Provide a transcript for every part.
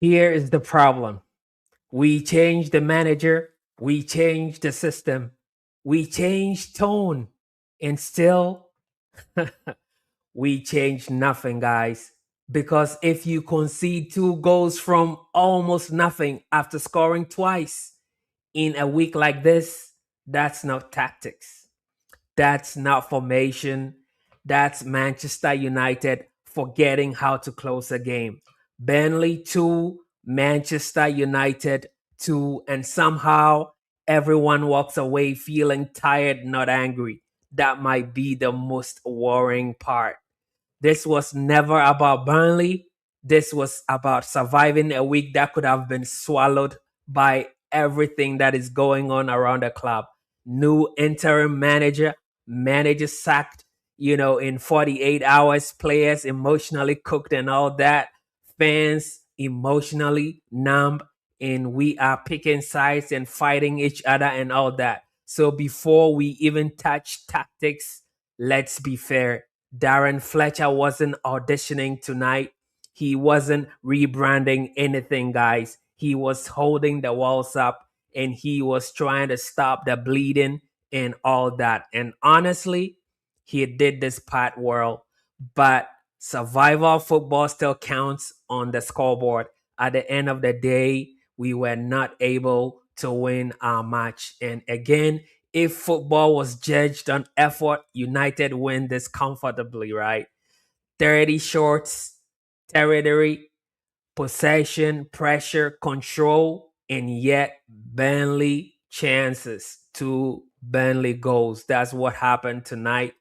Here is the problem. We changed the manager, we changed the system, we changed tone, and still we changed nothing, guys. Because if you concede two goals from almost nothing after scoring twice in a week like this, that's not tactics. That's not formation. That's Manchester United forgetting how to close a game. Burnley 2, Manchester United 2, and somehow everyone walks away feeling tired, not angry. That might be the most worrying part. This was never about Burnley. This was about surviving a week that could have been swallowed by everything that is going on around the club. New interim manager sacked, in 48 hours, players emotionally cooked and all that, fans emotionally numb, and we are picking sides and fighting each other and all that. So before we even touch tactics, let's be fair. Darren Fletcher wasn't auditioning tonight. He wasn't rebranding anything, guys. He was holding the walls up and he was trying to stop the bleeding and all that. And honestly, he did this part well. But survival football still counts on the scoreboard. At the end of the day, we were not able to win our match. And again, if football was judged on effort, United win this comfortably, right? 30 shots, territory, possession, pressure, control, and yet Burnley chances, two Burnley goals. That's what happened tonight.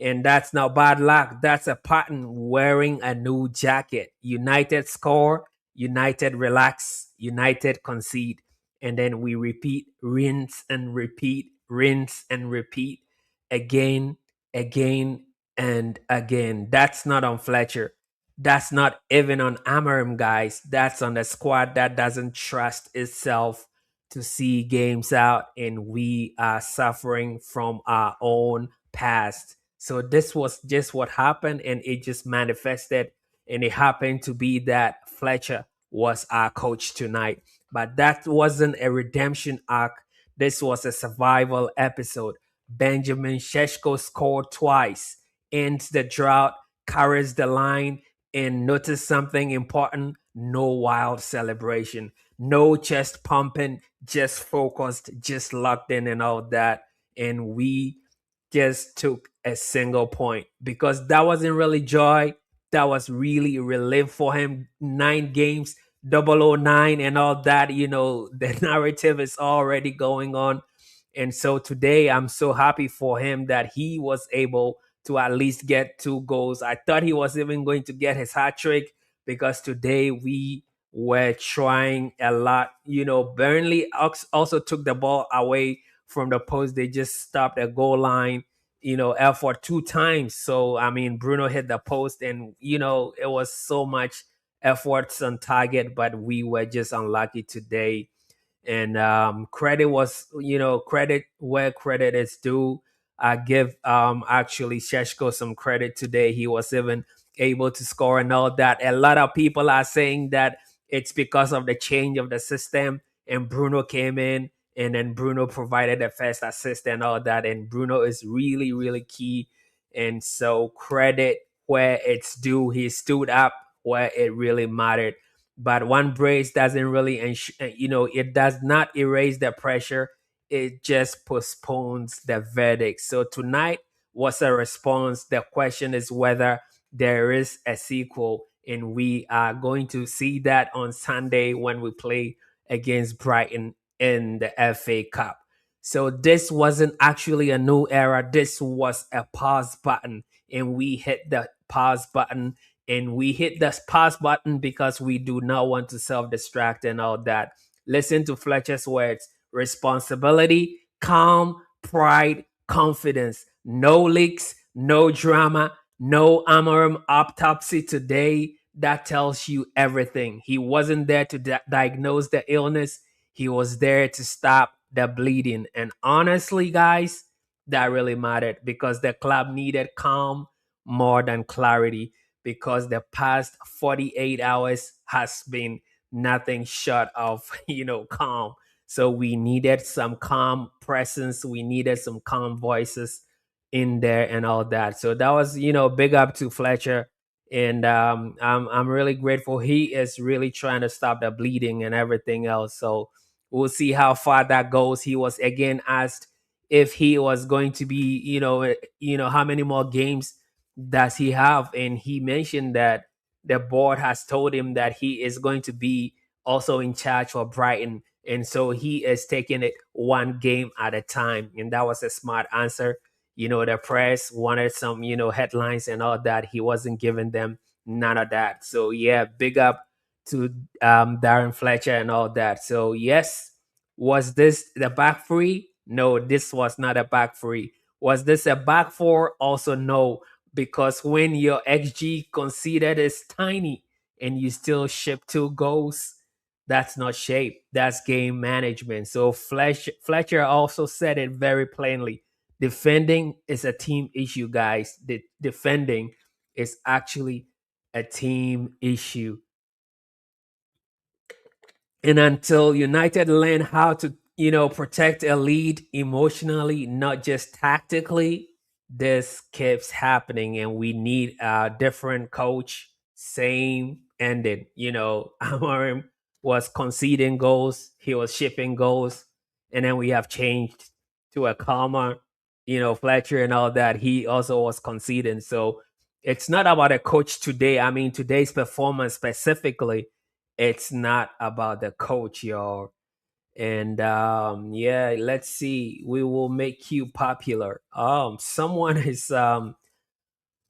And that's not bad luck. That's a pattern wearing a new jacket. United score, United relax, United concede. And then we repeat, rinse and repeat again, again, and again. That's not on Fletcher. That's not even on Amorim, guys. That's on the squad that doesn't trust itself to see games out, and we are suffering from our own past. So this was just what happened, and it just manifested, and it happened to be that Fletcher was our coach tonight. But that wasn't a redemption arc. This was a survival episode. Benjamin Šeško scored twice, ends the drought, carries the line, and notice something important: no wild celebration, no chest pumping, just focused, just locked in and all that. And we just took a single point because that wasn't really joy. That was really relief for him. 9 games, 009 and all that. The narrative is already going on. And so today I'm so happy for him that he was able to at least get 2 goals. I thought he was even going to get his hat trick because today we were trying a lot. Burnley also took the ball away from the post. They just stopped a goal line, effort 2 times. So, I mean, Bruno hit the post and, it was so much efforts on target, but we were just unlucky today. And credit was, credit where credit is due. I give actually Šeško some credit today. He was even able to score and all that. A lot of people are saying that it's because of the change of the system and Bruno came in and then Bruno provided the first assist and all that. And Bruno is really, really key. And so credit where it's due. He stood up where it really mattered. But one brace doesn't really, it does not erase the pressure. It just postpones the verdict. So tonight was a response. The question is whether there is a sequel, and we are going to see that on Sunday when we play against Brighton in the FA Cup. So this wasn't actually a new era. This was a pause button, and we hit the pause button. And we hit the pause button because we do not want to self-destruct and all that. Listen to Fletcher's words: responsibility, calm, pride, confidence. No leaks, no drama, no Amorim autopsy today. That tells you everything. He wasn't there to diagnose the illness. He was there to stop the bleeding. And honestly, guys, that really mattered because the club needed calm more than clarity, because the past 48 hours has been nothing short of calm. So we needed some calm presence, we needed some calm voices in there and all that. So that was, big up to Fletcher. And I'm really grateful. He is really trying to stop the bleeding and everything else. So we'll see how far that goes. He was again asked if he was going to be, how many more games does he have, and he mentioned that the board has told him that he is going to be also in charge for Brighton, and so he is taking it one game at a time, and that was a smart answer. The press wanted some, headlines and all that. He wasn't giving them none of that. So yeah, big up to Darren Fletcher and all that. So yes, was this the back three? No, this was not a back three. Was this a back four? Also no, because when your XG conceded is tiny and you still ship two goals, that's not shape. That's game management. So Fletcher also said it very plainly. Defending is a team issue, guys. The defending is actually a team issue. And until United learn how to, protect a lead emotionally, not just tactically, this keeps happening. And we need a different coach, same ending. Amorim was conceding goals, he was shipping goals, and then we have changed to a calmer, Fletcher and all that. He also was conceding. So it's not about a coach today. I mean, today's performance specifically, it's not about the coach, y'all. And yeah, let's see. We will make you popular. Someone is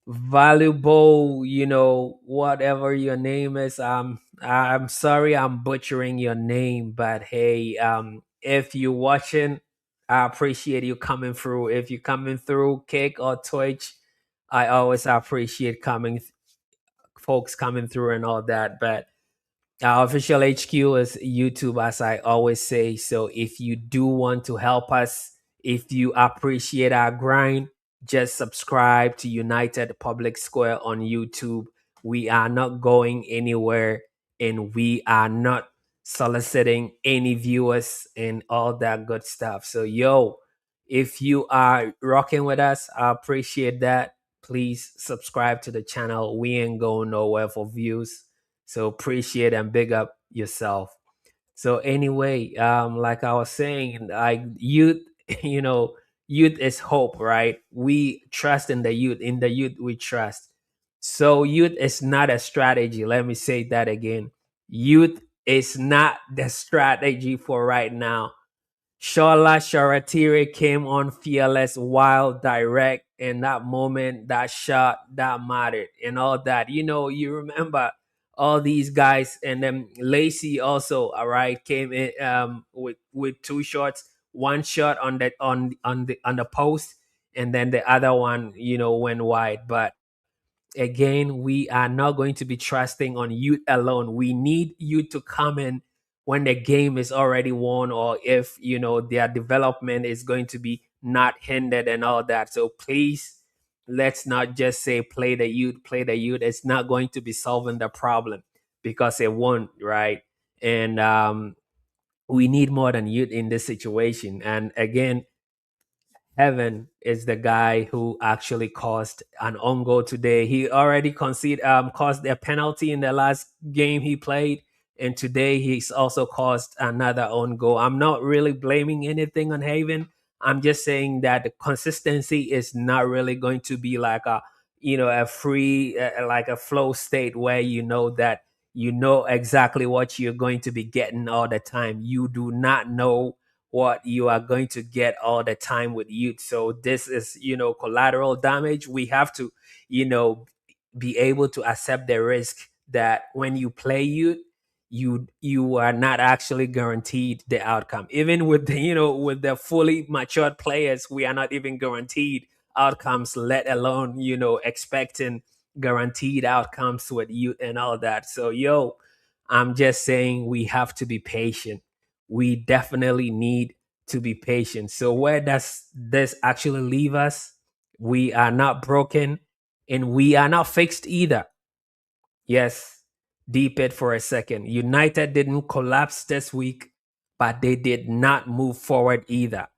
valuable, whatever your name is. I'm sorry I'm butchering your name, but hey, if you're watching, I appreciate you coming through. If you're coming through Kick or Twitch, I always appreciate folks coming through and all that. But our official HQ is YouTube, as I always say. So if you do want to help us, if you appreciate our grind, just subscribe to United Public Square on YouTube. We are not going anywhere, and we are not soliciting any viewers and all that good stuff. So, yo, if you are rocking with us, I appreciate that. Please subscribe to the channel. We ain't going nowhere for views, so appreciate and big up yourself. So anyway, like I was saying, youth, you know, youth is hope, right? We trust in the youth. In the youth, we trust. So youth is not a strategy. Let me say that again. Youth is not the strategy for right now. Shola Sharatiri came on fearless, wild, direct, in that moment, that shot, that mattered, and all that. You remember all these guys, and then Lacey also, all right, came in with two shots, one shot on the post, and then the other one, went wide. But again, we are not going to be trusting on youth alone. We need you to come in when the game is already won, or if their development is going to be not hindered and all that. So please, let's not just say play the youth, play the youth. It's not going to be solving the problem, because it won't, right? And we need more than youth in this situation. And again, Heaven is the guy who actually caused an own goal today. He already caused a penalty in the last game he played, and today he's also caused another own goal. I'm not really blaming anything on Haven. I'm just saying that the consistency is not really going to be like a free like a flow state where that you know exactly what you're going to be getting all the time. You do not know what you are going to get all the time with youth. So this is, collateral damage. We have to, you know, be able to accept the risk that when you play youth, you are not actually guaranteed the outcome. Even with the fully matured players, we are not even guaranteed outcomes, let alone, expecting guaranteed outcomes with youth and all that. So I'm just saying we have to be patient. We definitely need to be patient. So where does this actually leave us? We are not broken, and we are not fixed either. Yes, deep it for a second. United didn't collapse this week, but they did not move forward either.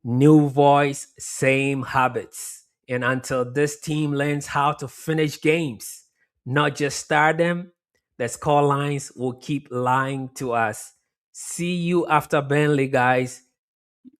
New voice, same habits. And until this team learns how to finish games, not just start them, the score lines will keep lying to us. See you after Burnley, guys.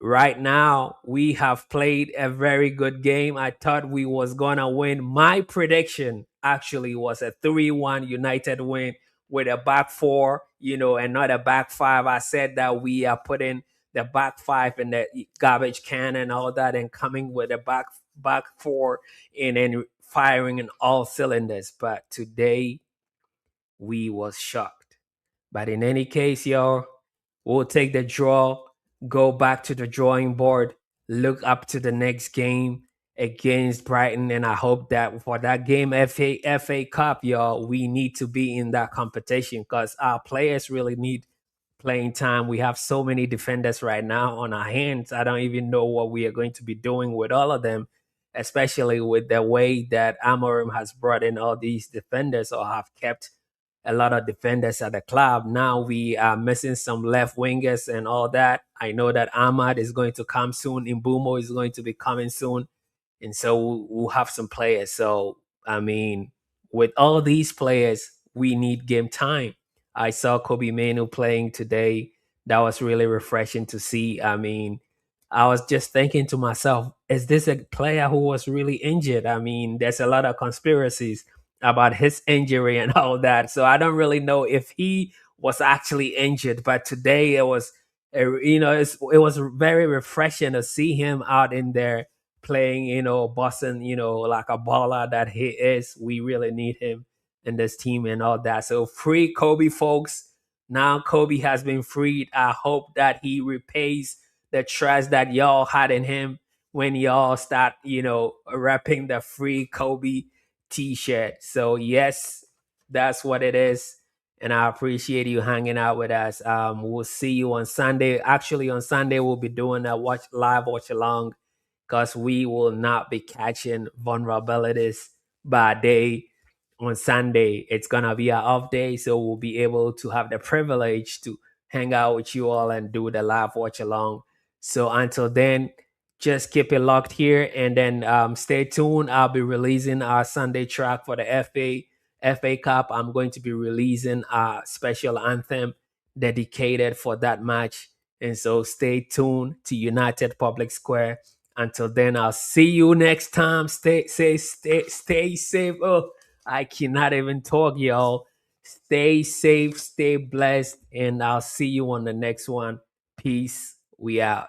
Right now, we have played a very good game. I thought we was gonna win. My prediction actually was a 3-1 United win with a back four, and not a back five. I said that we are putting the back five in the garbage can and all that, and coming with a back four and then firing in all cylinders. But today we was shocked. But in any case, y'all, we'll take the draw, go back to the drawing board, look up to the next game against Brighton, and I hope that for that game, FA Cup, y'all, we need to be in that competition because our players really need playing time. We have so many defenders right now on our hands. I don't even know what we are going to be doing with all of them, especially with the way that Amorim has brought in all these defenders or have kept a lot of defenders at the club. Now we are missing some left wingers and all that. I know that Ahmad is going to come soon. Imbumo is going to be coming soon. And so we'll have some players. So, I mean, with all these players, we need game time. I saw Kobe Manu playing today. That was really refreshing to see. I mean, I was just thinking to myself, is this a player who was really injured? I mean, there's a lot of conspiracies about his injury and all that. So I don't really know if he was actually injured. But today it was, it was very refreshing to see him out in there playing, Boston, like a baller that he is. We really need him in this team and all that. So free Kobe, folks. Now Kobe has been freed. I hope that he repays the trust that y'all had in him when y'all start, repping the free Kobe t-shirt. So yes, that's what it is. And I appreciate you hanging out with us. We'll see you on Sunday. Actually, on Sunday we'll be doing a watch along because we will not be catching vulnerabilities by day on Sunday. It's gonna be our off day, so we'll be able to have the privilege to hang out with you all and do the live watch along. So until then, just keep it locked here and then stay tuned. I'll be releasing our Sunday track for the FA Cup. I'm going to be releasing a special anthem dedicated for that match. And so stay tuned to United Public Square. Until then, I'll see you next time. Stay safe. Oh, I cannot even talk, y'all. Stay safe, stay blessed, and I'll see you on the next one. Peace. We out.